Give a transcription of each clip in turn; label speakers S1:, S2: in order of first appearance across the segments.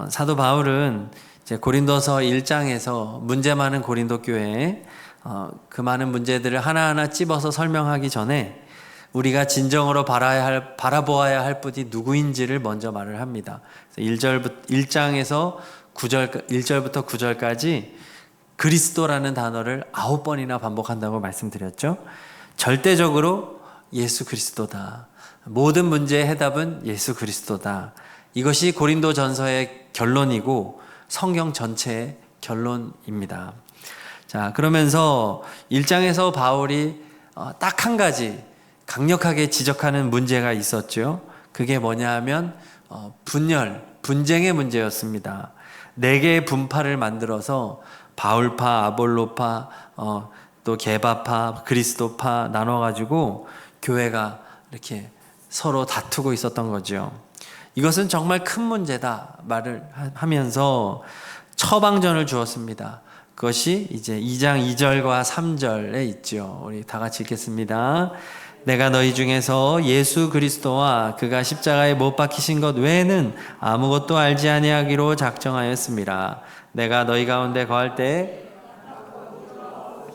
S1: 사도 바울은 이제 고린도서 1장에서 문제 많은 고린도 교회에 그 많은 문제들을 하나하나 찝어서 설명하기 전에 우리가 진정으로 바라보아야 할 분이 누구인지를 먼저 말을 합니다. 1장에서 1절부터 9절까지 그리스도라는 단어를 9번이나 반복한다고 말씀드렸죠. 절대적으로 예수 그리스도다. 모든 문제의 해답은 예수 그리스도다. 이것이 고린도 전서의 결론이고 성경 전체의 결론입니다. 자, 그러면서 1장에서 바울이 딱 한 가지 강력하게 지적하는 문제가 있었죠. 그게 뭐냐 하면 분쟁의 문제였습니다. 4개의 분파를 만들어서 바울파, 아볼로파, 또 게바파, 그리스도파 나눠가지고 교회가 이렇게 서로 다투고 있었던 거죠. 이것은 정말 큰 문제다 말을 하면서 처방전을 주었습니다. 그것이 이제 2장 2절과 3절에 있죠. 우리 다 같이 읽겠습니다. 내가 너희 중에서 예수 그리스도와 그가 십자가에 못 박히신 것 외에는 아무것도 알지 아니하기로 작정하였습니다. 내가 너희 가운데 거할 때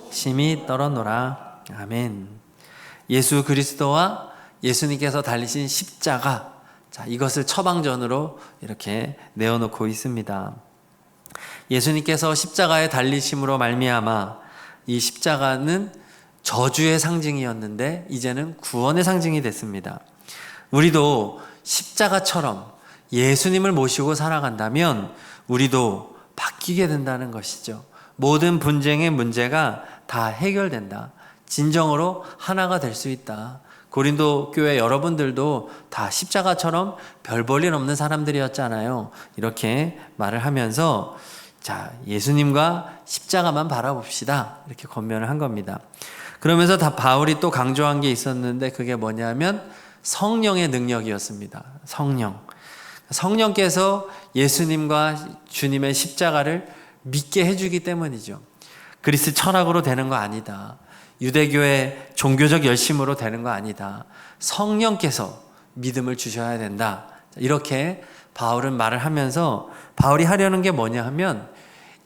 S1: 심히 떨어노라. 아멘. 예수 그리스도와 예수님께서 달리신 십자가, 자, 이것을 처방전으로 이렇게 내어놓고 있습니다. 예수님께서 십자가에 달리심으로 말미암아 이 십자가는 저주의 상징이었는데 이제는 구원의 상징이 됐습니다. 우리도 십자가처럼 예수님을 모시고 살아간다면 우리도 바뀌게 된다는 것이죠. 모든 분쟁의 문제가 다 해결된다. 진정으로 하나가 될 수 있다. 고린도 교회 여러분들도 다 십자가처럼 별 볼 일 없는 사람들이었잖아요. 이렇게 말을 하면서 자, 예수님과 십자가만 바라봅시다. 이렇게 권면을 한 겁니다. 그러면서 다 바울이 또 강조한 게 있었는데 그게 뭐냐면 성령의 능력이었습니다. 성령께서 예수님과 주님의 십자가를 믿게 해주기 때문이죠. 그리스 철학으로 되는 거 아니다. 유대교의 종교적 열심으로 되는 거 아니다. 성령께서 믿음을 주셔야 된다. 이렇게 바울은 말을 하면서 바울이 하려는 게 뭐냐 하면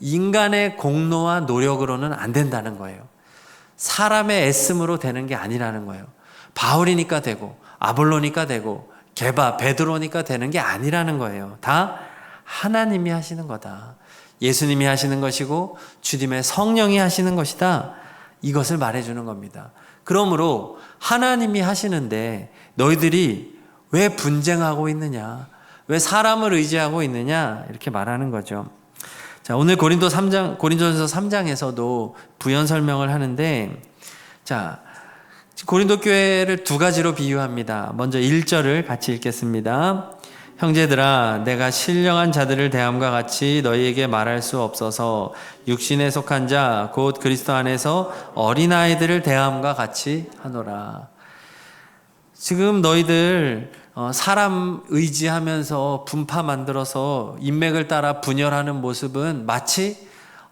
S1: 인간의 공로와 노력으로는 안 된다는 거예요. 사람의 애씀으로 되는 게 아니라는 거예요. 바울이니까 되고 아볼로니까 되고 베드로니까 되는 게 아니라는 거예요. 다 하나님이 하시는 거다. 예수님이 하시는 것이고 주님의 성령이 하시는 것이다. 이것을 말해주는 겁니다. 그러므로 하나님이 하시는데 너희들이 왜 분쟁하고 있느냐? 왜 사람을 의지하고 있느냐? 이렇게 말하는 거죠. 자, 오늘 고린도전서 3장에서도 부연 설명을 하는데, 자, 고린도 교회를 두 가지로 비유합니다. 먼저 1절을 같이 읽겠습니다. 형제들아, 내가 신령한 자들을 대함과 같이 너희에게 말할 수 없어서 육신에 속한 자, 곧 그리스도 안에서 어린아이들을 대함과 같이 하노라. 지금 너희들 사람 의지하면서 분파 만들어서 인맥을 따라 분열하는 모습은 마치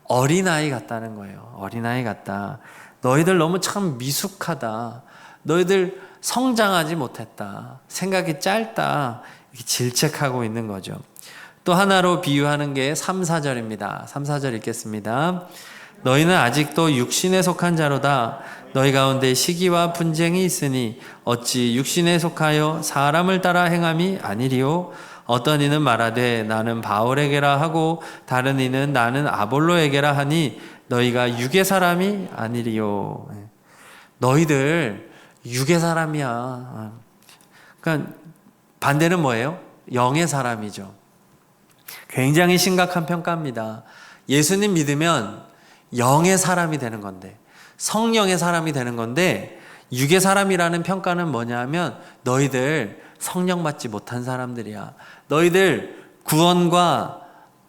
S1: 어린아이 같다는 거예요. 어린아이 같다. 너희들 너무 참 미숙하다. 너희들 성장하지 못했다. 생각이 짧다. 이렇게 질책하고 있는 거죠. 또 하나로 비유하는 게 3, 4절입니다. 3, 4절 읽겠습니다. 너희는 아직도 육신에 속한 자로다. 너희 가운데 시기와 분쟁이 있으니 어찌 육신에 속하여 사람을 따라 행함이 아니리요. 어떤 이는 말하되 나는 바울에게라 하고 다른 이는 나는 아볼로에게라 하니 너희가 육의 사람이 아니리요. 너희들 육의 사람이야. 그러니까 반대는 뭐예요? 영의 사람이죠. 굉장히 심각한 평가입니다. 예수님 믿으면 영의 사람이 되는 건데, 성령의 사람이 되는 건데, 육의 사람이라는 평가는 뭐냐 하면 너희들 성령 받지 못한 사람들이야. 너희들 구원과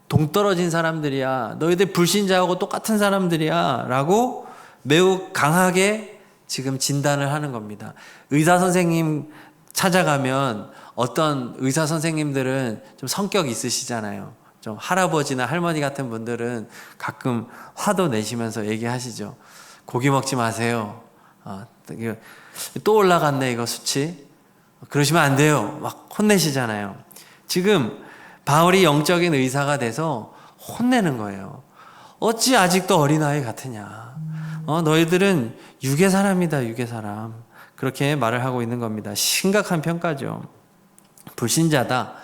S1: 동떨어진 사람들이야. 너희들 불신자하고 똑같은 사람들이야. 라고 매우 강하게 지금 진단을 하는 겁니다. 의사 선생님 찾아가면 어떤 의사 선생님들은 좀 성격 있으시잖아요. 좀 할아버지나 할머니 같은 분들은 가끔 화도 내시면서 얘기하시죠. 고기 먹지 마세요. 또 올라갔네 이거 수치. 그러시면 안 돼요. 막 혼내시잖아요. 지금 바울이 영적인 의사가 돼서 혼내는 거예요. 어찌 아직도 어린아이 같으냐. 너희들은 육의 사람이다, 육의 사람. 그렇게 말을 하고 있는 겁니다. 심각한 평가죠. 불신자다.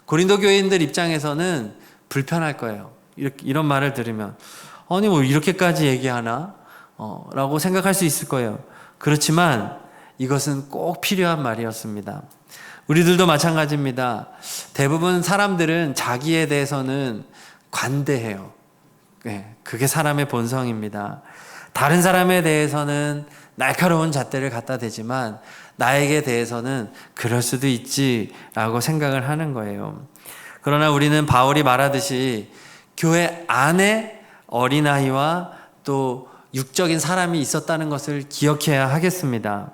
S1: 고린도 교인들 입장에서는 불편할 거예요. 이런 말을 들으면 아니 뭐 이렇게까지 얘기하나? 라고 생각할 수 있을 거예요. 그렇지만 이것은 꼭 필요한 말이었습니다. 우리들도 마찬가지입니다. 대부분 사람들은 자기에 대해서는 관대해요. 네, 그게 사람의 본성입니다. 다른 사람에 대해서는 날카로운 잣대를 갖다 대지만 나에게 대해서는 그럴 수도 있지라고 생각을 하는 거예요. 그러나 우리는 바울이 말하듯이 교회 안에 어린아이와 또 육적인 사람이 있었다는 것을 기억해야 하겠습니다.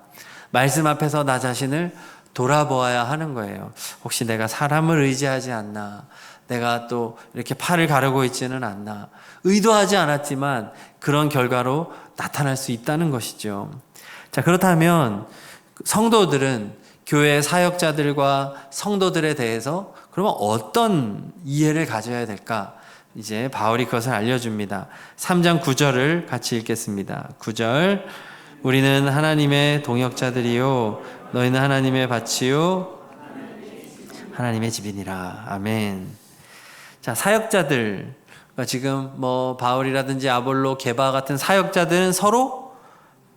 S1: 말씀 앞에서 나 자신을 돌아보아야 하는 거예요. 혹시 내가 사람을 의지하지 않나? 내가 또 이렇게 팔을 가르고 있지는 않나? 의도하지 않았지만 그런 결과로 나타날 수 있다는 것이죠. 자, 그렇다면 성도들은 교회 사역자들과 성도들에 대해서 그러면 어떤 이해를 가져야 될까? 이제 바울이 그것을 알려줍니다. 3장 9절을 같이 읽겠습니다. 9절 우리는 하나님의 동역자들이요 너희는 하나님의 밭이요 하나님의 집이니라. 아멘. 자, 사역자들 지금 뭐 바울이라든지 아볼로, 게바 같은 사역자들은 서로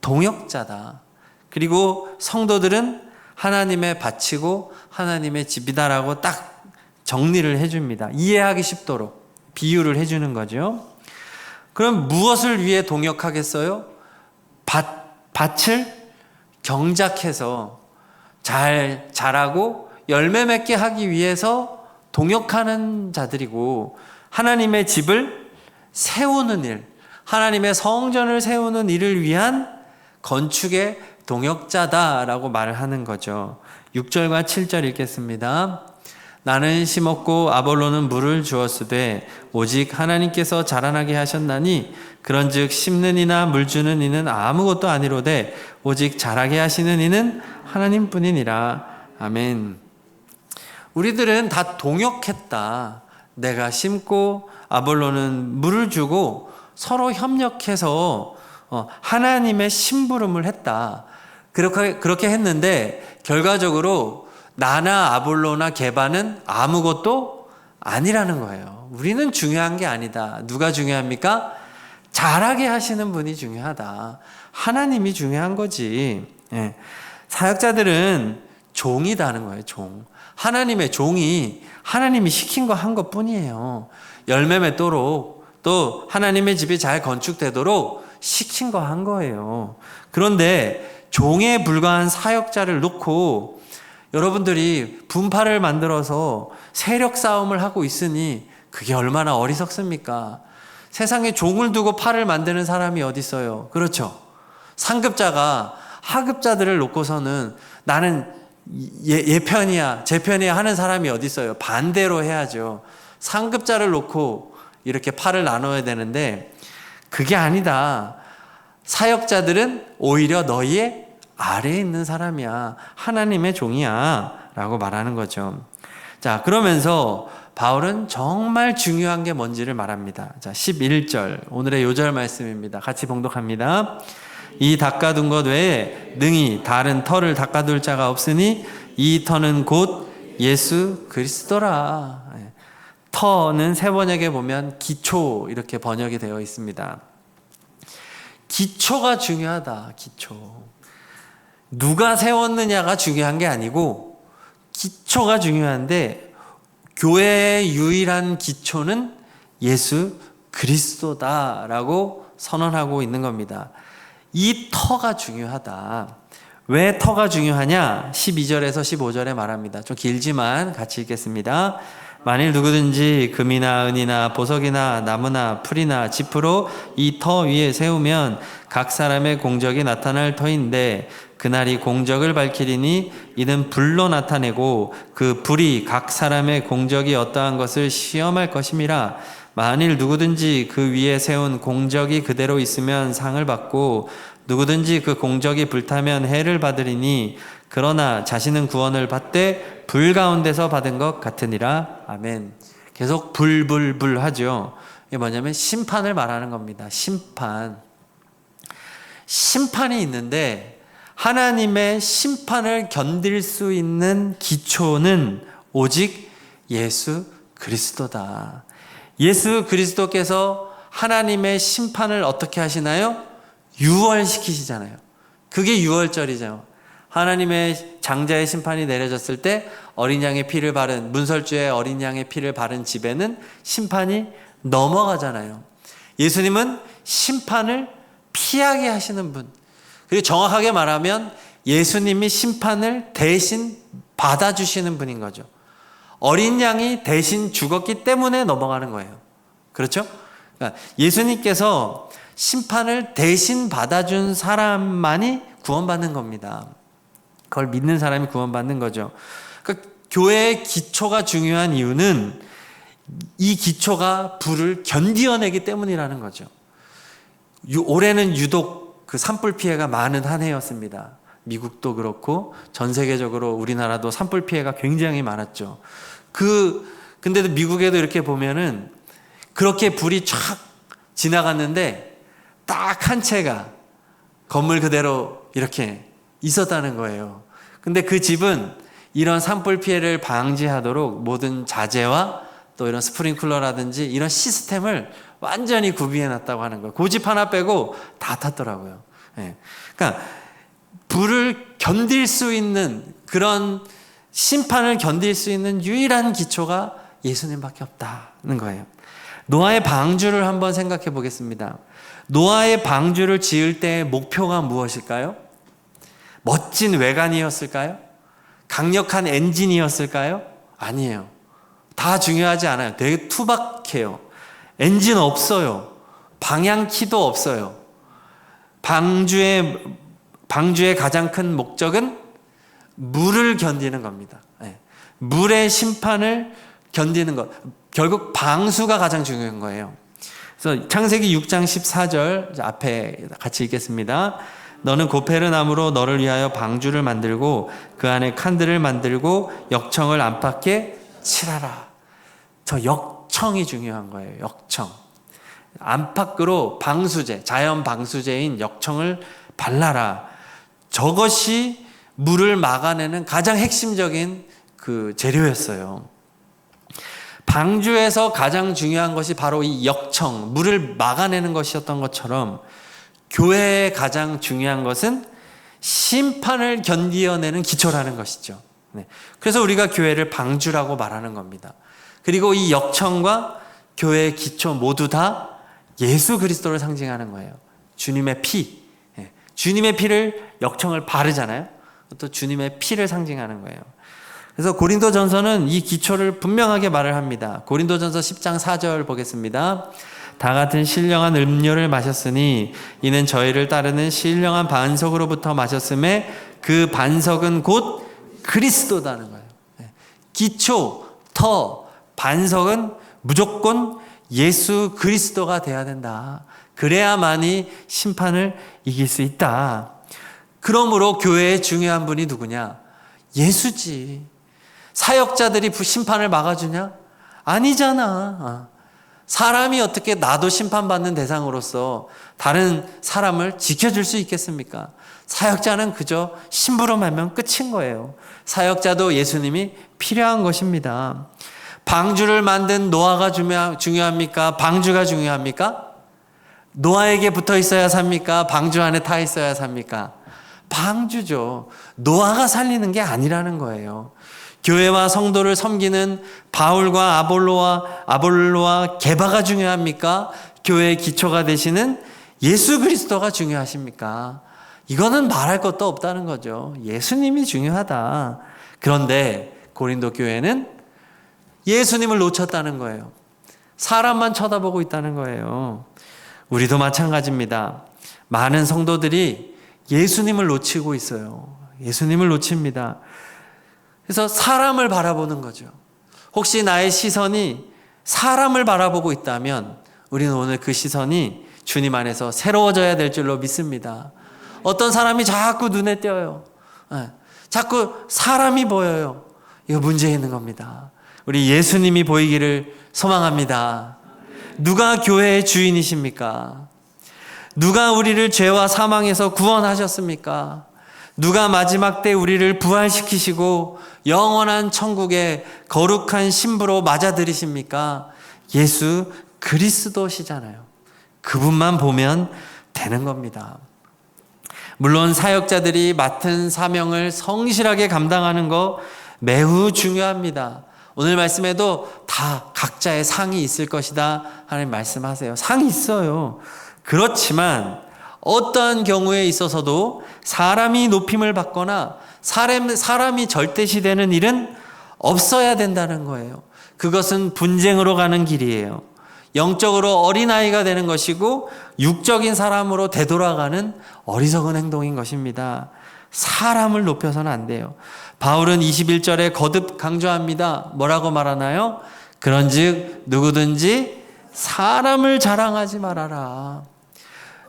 S1: 동역자다. 그리고 성도들은 하나님의 밭이고 하나님의 집이다라고 딱 정리를 해줍니다. 이해하기 쉽도록 비유를 해주는 거죠. 그럼 무엇을 위해 동역하겠어요? 밭을 경작해서 잘 자라고 열매 맺게 하기 위해서 동역하는 자들이고, 하나님의 집을 세우는 일, 하나님의 성전을 세우는 일을 위한 건축의 동역자다라고 말을 하는 거죠. 6절과 7절 읽겠습니다. 나는 심었고 아볼로는 물을 주었으되 오직 하나님께서 자라나게 하셨나니 그런즉 심는 이나 물 주는 이는 아무것도 아니로되 오직 자라게 하시는 이는 하나님뿐이니라. 아멘. 우리들은 다 동역했다. 내가 심고 아볼로는 물을 주고 서로 협력해서 하나님의 심부름을 했다. 그렇게 했는데 결과적으로 나나 아볼로나 게바는 아무것도 아니라는 거예요. 우리는 중요한 게 아니다. 누가 중요합니까? 잘하게 하시는 분이 중요하다. 하나님이 중요한 거지. 예. 사역자들은 종이다는 거예요. 종. 하나님의 종이 하나님이 시킨 거 한 것뿐이에요. 열매 맺도록 또 하나님의 집이 잘 건축되도록 시킨 거 한 거예요. 그런데 종에 불과한 사역자를 놓고 여러분들이 분파를 만들어서 세력 싸움을 하고 있으니 그게 얼마나 어리석습니까? 세상에 종을 두고 팔을 만드는 사람이 어디 있어요? 그렇죠. 상급자가 하급자들을 놓고서는 나는 얘 편이야, 제 편이야 하는 사람이 어디 있어요? 반대로 해야죠. 상급자를 놓고 이렇게 팔을 나눠야 되는데 그게 아니다. 사역자들은 오히려 너희의 아래에 있는 사람이야. 하나님의 종이야. 라고 말하는 거죠. 자, 그러면서 바울은 정말 중요한 게 뭔지를 말합니다. 자, 11절. 오늘의 요절 말씀입니다. 같이 봉독합니다. 이 닦아둔 것 외에 능히 다른 터를 닦아둘 자가 없으니 이 터는 곧 예수 그리스도라. 터는 세 번역에 보면 기초 이렇게 번역이 되어 있습니다. 기초가 중요하다. 기초. 누가 세웠느냐가 중요한 게 아니고 기초가 중요한데 교회의 유일한 기초는 예수 그리스도다라고 선언하고 있는 겁니다. 이 터가 중요하다. 왜 터가 중요하냐? 12절에서 15절에 말합니다. 좀 길지만 같이 읽겠습니다. 만일 누구든지 금이나 은이나 보석이나 나무나 풀이나 지프로 이 터 위에 세우면 각 사람의 공적이 나타날 터인데 그날이 공적을 밝히리니 이는 불로 나타내고 그 불이 각 사람의 공적이 어떠한 것을 시험할 것임이라. 만일 누구든지 그 위에 세운 공적이 그대로 있으면 상을 받고 누구든지 그 공적이 불타면 해를 받으리니 그러나 자신은 구원을 받되 불 가운데서 받은 것 같으니라. 아멘. 계속 불불불 하죠. 이게 뭐냐면 심판을 말하는 겁니다. 심판이 있는데 하나님의 심판을 견딜 수 있는 기초는 오직 예수 그리스도다. 예수 그리스도께서 하나님의 심판을 어떻게 하시나요? 유월시키시잖아요. 그게 유월절이죠. 하나님의 장자의 심판이 내려졌을 때 어린 양의 피를 바른, 문설주에 어린 양의 피를 바른 집에는 심판이 넘어가잖아요. 예수님은 심판을 피하게 하시는 분. 그리고 정확하게 말하면 예수님이 심판을 대신 받아주시는 분인 거죠. 어린 양이 대신 죽었기 때문에 넘어가는 거예요. 그렇죠? 그러니까 예수님께서 심판을 대신 받아준 사람만이 구원받는 겁니다. 그걸 믿는 사람이 구원받는 거죠. 그러니까 교회의 기초가 중요한 이유는 이 기초가 불을 견디어내기 때문이라는 거죠. 올해는 유독 그 산불 피해가 많은 한 해였습니다. 미국도 그렇고 전 세계적으로 우리나라도 산불 피해가 굉장히 많았죠. 근데도 미국에도 이렇게 보면은 그렇게 불이 촥 지나갔는데 딱 한 채가 건물 그대로 이렇게 있었다는 거예요. 근데 그 집은 이런 산불 피해를 방지하도록 모든 자재와 또 이런 스프링클러라든지 이런 시스템을 완전히 구비해 놨다고 하는 거예요. 그 집 하나 빼고 다 탔더라고요. 네. 그러니까 불을 견딜 수 있는 그런 심판을 견딜 수 있는 유일한 기초가 예수님밖에 없다는 거예요. 노아의 방주를 한번 생각해 보겠습니다. 노아의 방주를 지을 때의 목표가 무엇일까요? 멋진 외관이었을까요? 강력한 엔진이었을까요? 아니에요. 다 중요하지 않아요. 되게 투박해요. 엔진 없어요. 방향키도 없어요. 방주의 가장 큰 목적은 물을 견디는 겁니다. 네. 물의 심판을 견디는 것. 결국 방수가 가장 중요한 거예요. 그래서 창세기 6장 14절 앞에 같이 읽겠습니다. 너는 고페르나무로 너를 위하여 방주를 만들고 그 안에 칸들을 만들고 역청을 안팎에 칠하라. 저 역청이 중요한 거예요. 역청. 안팎으로 방수제, 자연 방수제인 역청을 발라라. 저것이 물을 막아내는 가장 핵심적인 그 재료였어요. 방주에서 가장 중요한 것이 바로 이 역청, 물을 막아내는 것이었던 것처럼 교회의 가장 중요한 것은 심판을 견디어내는 기초라는 것이죠. 네. 그래서 우리가 교회를 방주라고 말하는 겁니다. 그리고 이 역청과 교회의 기초 모두 다 예수 그리스도를 상징하는 거예요. 주님의 피. 네. 주님의 피를 역청을 바르잖아요. 또 주님의 피를 상징하는 거예요. 그래서 고린도전서는 이 기초를 분명하게 말을 합니다. 고린도전서 10장 4절 보겠습니다. 다 같은 신령한 음료를 마셨으니 이는 저희를 따르는 신령한 반석으로부터 마셨음에 그 반석은 곧 그리스도다는 거예요. 기초, 터, 반석은 무조건 예수 그리스도가 돼야 된다. 그래야만이 심판을 이길 수 있다. 그러므로 교회의 중요한 분이 누구냐? 예수지. 사역자들이 심판을 막아주냐? 아니잖아. 사람이 어떻게 나도 심판받는 대상으로서 다른 사람을 지켜줄 수 있겠습니까? 사역자는 그저 심부름하면 끝인 거예요. 사역자도 예수님이 필요한 것입니다. 방주를 만든 노아가 중요합니까? 방주가 중요합니까? 노아에게 붙어 있어야 삽니까? 방주 안에 타 있어야 삽니까? 방주죠. 노아가 살리는 게 아니라는 거예요. 교회와 성도를 섬기는 바울과 아볼로와 게바가 중요합니까? 교회의 기초가 되시는 예수 그리스도가 중요하십니까? 이거는 말할 것도 없다는 거죠. 예수님이 중요하다. 그런데 고린도 교회는 예수님을 놓쳤다는 거예요. 사람만 쳐다보고 있다는 거예요. 우리도 마찬가지입니다. 많은 성도들이 예수님을 놓치고 있어요. 예수님을 놓칩니다. 그래서 사람을 바라보는 거죠. 혹시 나의 시선이 사람을 바라보고 있다면 우리는 오늘 그 시선이 주님 안에서 새로워져야 될 줄로 믿습니다. 어떤 사람이 자꾸 눈에 띄어요. 자꾸 사람이 보여요. 이거 문제 있는 겁니다. 우리 예수님이 보이기를 소망합니다. 누가 교회의 주인이십니까? 누가 우리를 죄와 사망에서 구원하셨습니까? 누가 마지막 때 우리를 부활시키시고 영원한 천국의 거룩한 신부로 맞아들이십니까? 예수 그리스도시잖아요. 그분만 보면 되는 겁니다. 물론 사역자들이 맡은 사명을 성실하게 감당하는 거 매우 중요합니다. 오늘 말씀에도 다 각자의 상이 있을 것이다 하나님 말씀하세요. 상이 있어요. 그렇지만 어떠한 경우에 있어서도 사람이 높임을 받거나 사람이 절대시되는 일은 없어야 된다는 거예요. 그것은 분쟁으로 가는 길이에요. 영적으로 어린아이가 되는 것이고 육적인 사람으로 되돌아가는 어리석은 행동인 것입니다. 사람을 높여서는 안 돼요. 바울은 21절에 거듭 강조합니다. 뭐라고 말하나요? 그런즉 누구든지 사람을 자랑하지 말아라.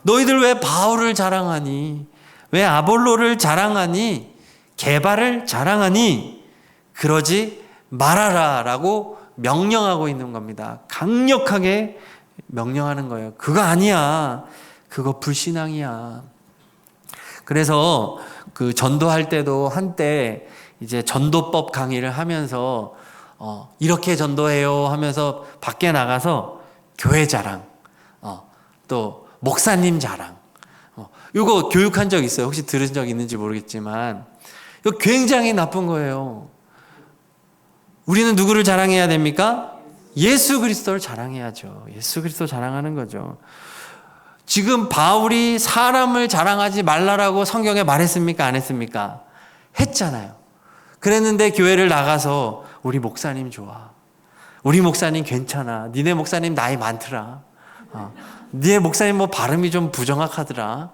S1: 너희들 왜 바울을 자랑하니? 왜 아볼로를 자랑하니? 게바를 자랑하니? 그러지 말아라 라고 명령하고 있는 겁니다. 강력하게 명령하는 거예요. 그거 아니야. 그거 불신앙이야. 그래서 그 전도할 때도 한때 이제 전도법 강의를 하면서 이렇게 전도해요 하면서 밖에 나가서 교회 자랑, 또 목사님 자랑, 이거 교육한 적 있어요. 혹시 들은 적 있는지 모르겠지만 이거 굉장히 나쁜 거예요. 우리는 누구를 자랑해야 됩니까? 예수 그리스도를 자랑해야죠. 예수 그리스도 자랑하는 거죠. 지금 바울이 사람을 자랑하지 말라라고 성경에 말했습니까? 안 했습니까? 했잖아요. 그랬는데 교회를 나가서 우리 목사님 좋아. 우리 목사님 괜찮아. 니네 목사님 나이 많더라. 니네 목사님 뭐 발음이 좀 부정확하더라.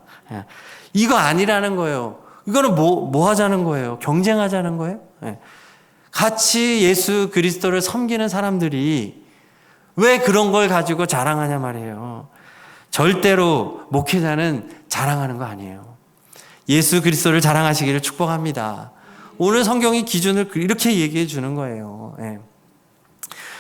S1: 이거 아니라는 거예요. 이거는 뭐 하자는 거예요? 경쟁하자는 거예요? 같이 예수 그리스도를 섬기는 사람들이 왜 그런 걸 가지고 자랑하냐 말이에요. 절대로 목회자는 자랑하는 거 아니에요. 예수 그리스도를 자랑하시기를 축복합니다. 오늘 성경이 기준을 이렇게 얘기해 주는 거예요.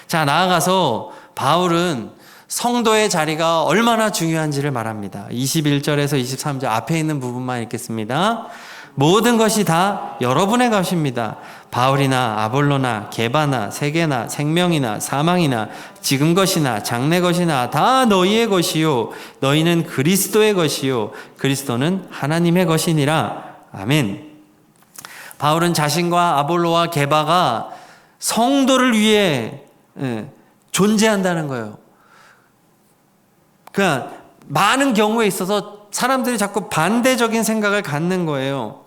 S1: 자, 나아가서 바울은 성도의 자리가 얼마나 중요한지를 말합니다. 21절에서 23절 앞에 있는 부분만 읽겠습니다. 모든 것이 다 여러분의 것입니다. 바울이나 아볼로나 게바나 세계나 생명이나 사망이나 지금 것이나 장래 것이나 다 너희의 것이요 너희는 그리스도의 것이요 그리스도는 하나님의 것이니라. 아멘. 바울은 자신과 아볼로와 게바가 성도를 위해 존재한다는 거예요. 그러니까 많은 경우에 있어서 사람들이 자꾸 반대적인 생각을 갖는 거예요.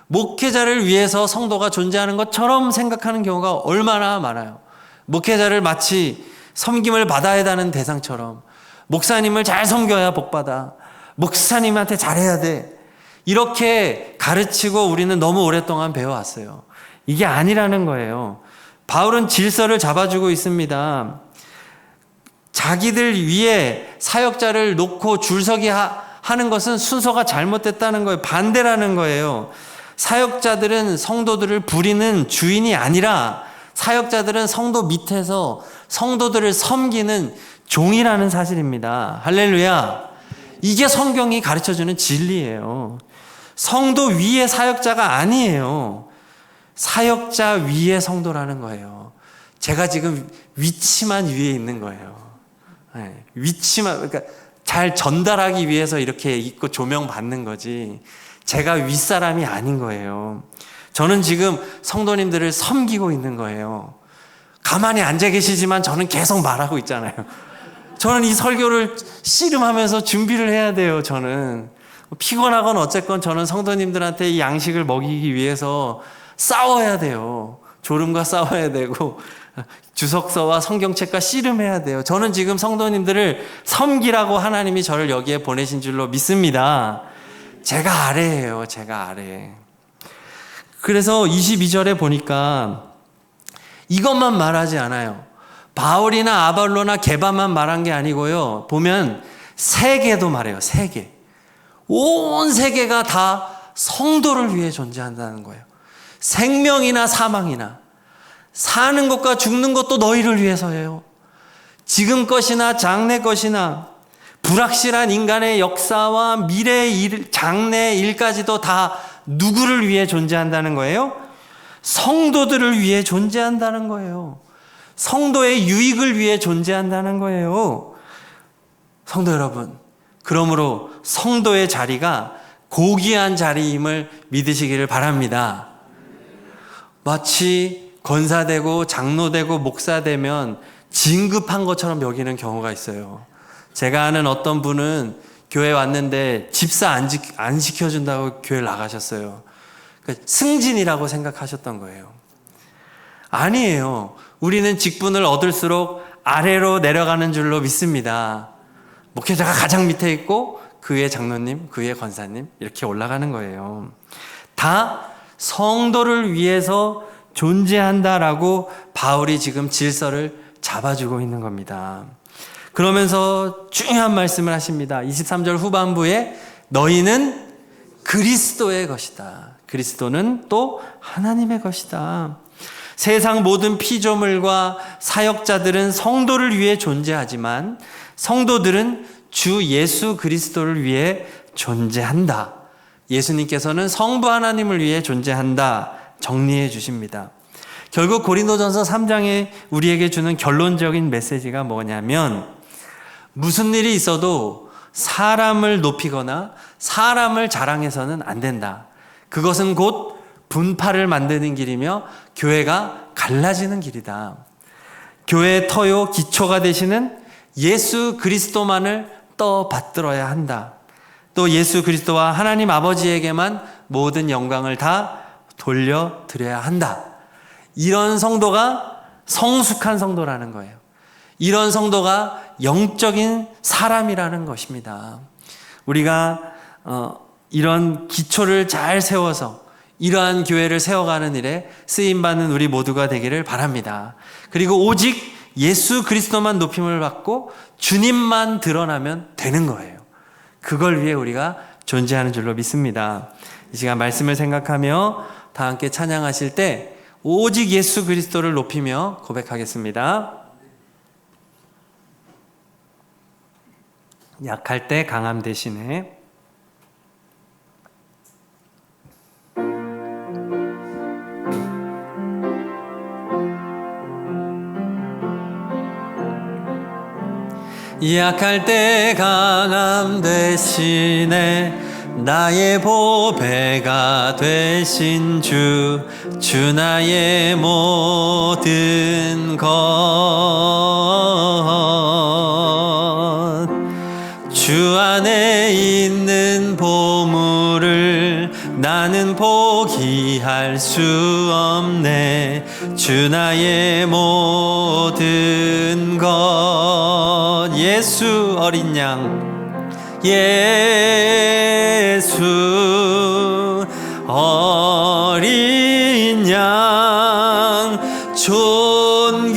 S1: 목회자를 위해서 성도가 존재하는 것처럼 생각하는 경우가 얼마나 많아요. 목회자를 마치 섬김을 받아야 하는 대상처럼, 목사님을 잘 섬겨야 복받아, 목사님한테 잘해야 돼, 이렇게 가르치고 우리는 너무 오랫동안 배워왔어요. 이게 아니라는 거예요. 바울은 질서를 잡아주고 있습니다. 자기들 위에 사역자를 놓고 줄서기 하는 것은 순서가 잘못됐다는 거예요. 반대라는 거예요. 사역자들은 성도들을 부리는 주인이 아니라 사역자들은 성도 밑에서 성도들을 섬기는 종이라는 사실입니다. 할렐루야. 이게 성경이 가르쳐주는 진리예요. 성도 위에 사역자가 아니에요. 사역자 위에 성도라는 거예요. 제가 지금 위치만 위에 있는 거예요. 위치만, 그러니까 잘 전달하기 위해서 이렇게 있고 조명받는 거지 제가 윗사람이 아닌 거예요. 저는 지금 성도님들을 섬기고 있는 거예요. 가만히 앉아 계시지만 저는 계속 말하고 있잖아요. 저는 이 설교를 씨름하면서 준비를 해야 돼요. 저는 피곤하건 어쨌건 저는 성도님들한테 이 양식을 먹이기 위해서 싸워야 돼요. 졸음과 싸워야 되고 주석서와 성경책과 씨름해야 돼요. 저는 지금 성도님들을 섬기라고 하나님이 저를 여기에 보내신 줄로 믿습니다. 제가 아래예요. 제가 아래. 그래서 22절에 보니까 이것만 말하지 않아요. 바울이나 아볼로나 게바만 말한 게 아니고요. 보면 세계도 말해요. 세계. 온 세계가 다 성도를 위해 존재한다는 거예요. 생명이나 사망이나 사는 것과 죽는 것도 너희를 위해서예요. 지금 것이나 장래 것이나 불확실한 인간의 역사와 미래의 일, 장래의 일까지도 다 누구를 위해 존재한다는 거예요? 성도들을 위해 존재한다는 거예요. 성도의 유익을 위해 존재한다는 거예요. 성도 여러분, 그러므로 성도의 자리가 고귀한 자리임을 믿으시기를 바랍니다. 마치 권사되고 장로되고 목사되면 진급한 것처럼 여기는 경우가 있어요. 제가 아는 어떤 분은 교회 왔는데 집사 안 시켜준다고 교회를 나가셨어요. 그러니까 승진이라고 생각하셨던 거예요. 아니에요. 우리는 직분을 얻을수록 아래로 내려가는 줄로 믿습니다. 목회자가 가장 밑에 있고 그 위에 장로님, 그 위에 권사님 이렇게 올라가는 거예요. 다 성도를 위해서 존재한다라고 바울이 지금 질서를 잡아주고 있는 겁니다. 그러면서 중요한 말씀을 하십니다. 23절 후반부에 너희는 그리스도의 것이다. 그리스도는 또 하나님의 것이다. 세상 모든 피조물과 사역자들은 성도를 위해 존재하지만 성도들은 주 예수 그리스도를 위해 존재한다. 예수님께서는 성부 하나님을 위해 존재한다. 정리해 주십니다. 결국 고린도전서 3장에 우리에게 주는 결론적인 메시지가 뭐냐면 무슨 일이 있어도 사람을 높이거나 사람을 자랑해서는 안 된다. 그것은 곧 분파를 만드는 길이며 교회가 갈라지는 길이다. 교회의 터요 기초가 되시는 예수 그리스도만을 떠받들어야 한다. 또 예수 그리스도와 하나님 아버지에게만 모든 영광을 다 돌려드려야 한다. 이런 성도가 성숙한 성도라는 거예요. 이런 성도가 영적인 사람이라는 것입니다. 우리가 이런 기초를 잘 세워서 이러한 교회를 세워가는 일에 쓰임받는 우리 모두가 되기를 바랍니다. 그리고 오직 예수 그리스도만 높임을 받고 주님만 드러나면 되는 거예요. 그걸 위해 우리가 존재하는 줄로 믿습니다. 이 시간 말씀을 생각하며 다 함께 찬양하실 때 오직 예수 그리스도를 높이며 고백하겠습니다. 약할 때 강함 대신에 약할 때 강함 대신에 나의 보배가 되신 주 나의 모든 것 주 안에 있는 보물을 나는 포기할 수 없네. 주 나의 모든 것 예수 어린 양 예수 어린 양 존귀한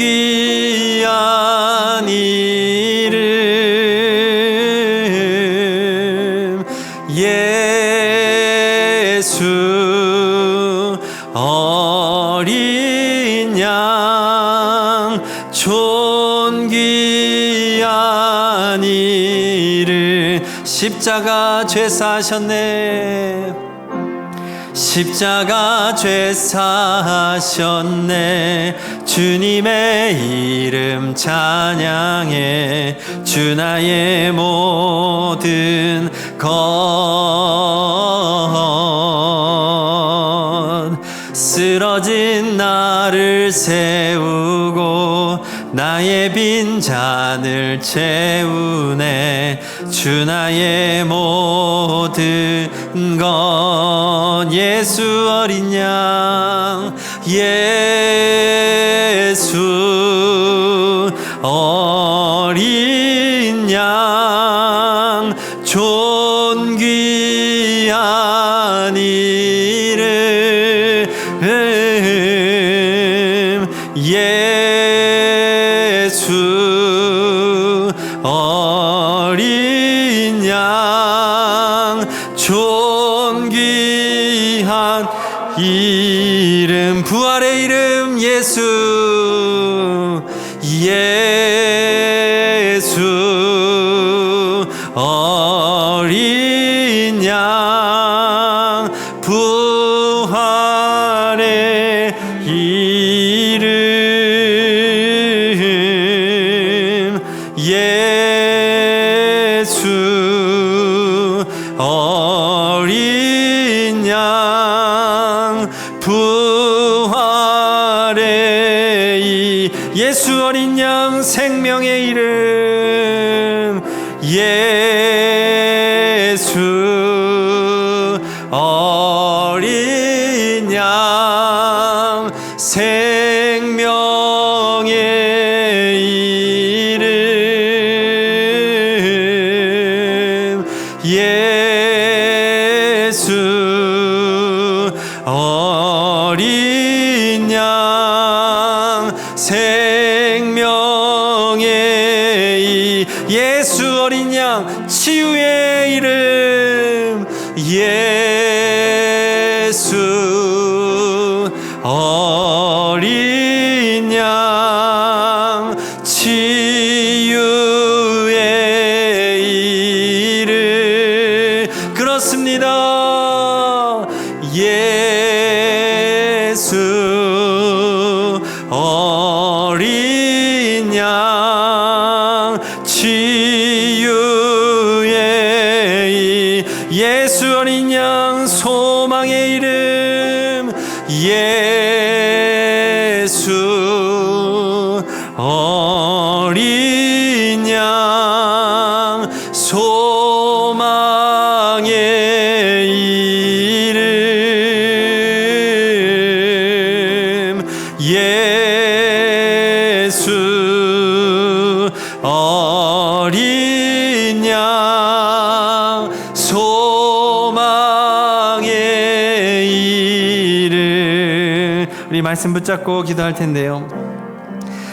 S1: 이름 예수 어린 양 존귀한 이름 십자가 죄 사셨네 십자가 죄 사셨네 주님의 이름 찬양해 주 나의 모든 것 쓰러진 나를 세우고 나의 빈 잔을 채우네 주 나의 모든 것 예수 어린 양 예수 어린 양 존귀한 이름 예수 어린 양 존귀한 이름 부활의 이름 예수 예수 예수 어린 양 부활의 이름 예수 어린 양 부활의 이 예수 어린 양 생명의 이름 예수 어린 양 생명의 이름 예수 어린 양 생명의 이 예수 어린 양 치유의 이름 예수 어린 양 치유의 이름 그렇습니다. 예수 어린 양 치유의 이 예수 어린 양 소망의 이름 예수 어린 양 소망의 이름 예수 어린 양 소망의 이름 우리 말씀 붙잡고 기도할 텐데요.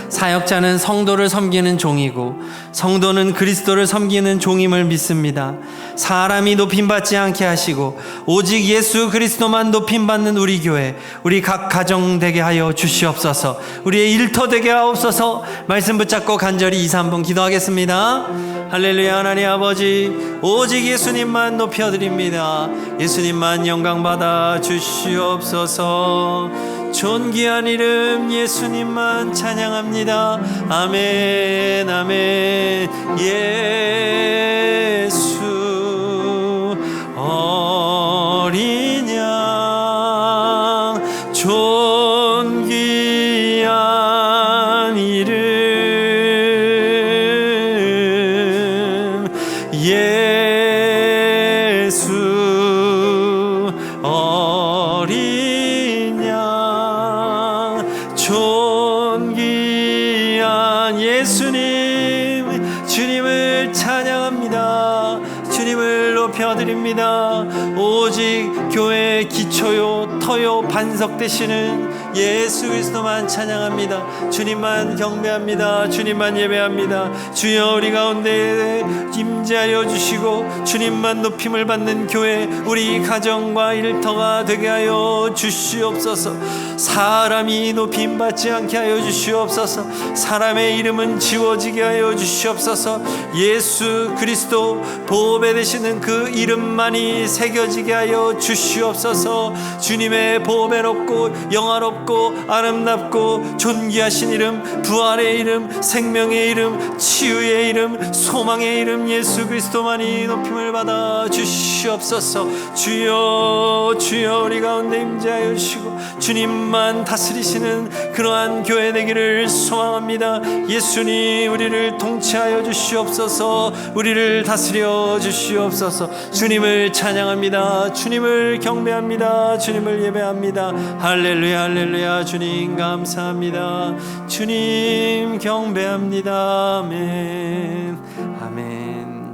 S1: 사역자는 성도를 섬기는 종이고 성도는 그리스도를 섬기는 종임을 믿습니다. 사람이 높임받지 않게 하시고 오직 예수 그리스도만 높임받는 우리 교회 우리 각 가정 되게 하여 주시옵소서. 우리의 일터 되게 하옵소서. 말씀 붙잡고 간절히 2, 3분 기도하겠습니다. 할렐루야. 하나님 아버지 오직 예수님만 높여드립니다. 예수님만 영광받아 주시옵소서. 존귀한 이름 예수님만 찬양합니다. 아멘 아멘. 예수 어린 양 존귀한 이름 예수 어린 양 존귀한 예수님 주님을 찬양합니다. 주님을 높여드립니다. 오직 교회의 기초요 터요 반석 되시는 예수 그리스도만 찬양합니다. 주님만 경배합니다. 주님만 예배합니다. 주여 우리 가운데 임재하여 주시고 주님만 높임을 받는 교회 우리 가정과 일터가 되게 하여 주시옵소서. 사람이 높임받지 않게 하여 주시옵소서. 사람의 이름은 지워지게 하여 주시옵소서. 예수 그리스도 보배 되시는 그 이름만이 새겨지게 하여 주시옵소서. 주님의 보배롭고 영화롭고 아름답고 존귀하신 이름 부활의 이름 생명의 이름 치유의 이름 소망의 이름 예수 그리스도만이 높임을 받아 주시옵소서. 주여 주여 우리 가운데 임재하여 주시고 주님만 다스리시는 그러한 교회 되기를 소망합니다. 예수님 우리를 통치하여 주시옵소서. 우리를 다스려 주시옵소서. 주님을 찬양합니다. 주님을 경배합니다. 주님을 예배합니다. 할렐루야 할렐루야. 주님 감사합니다. 주님 경배합니다. 아멘 아멘.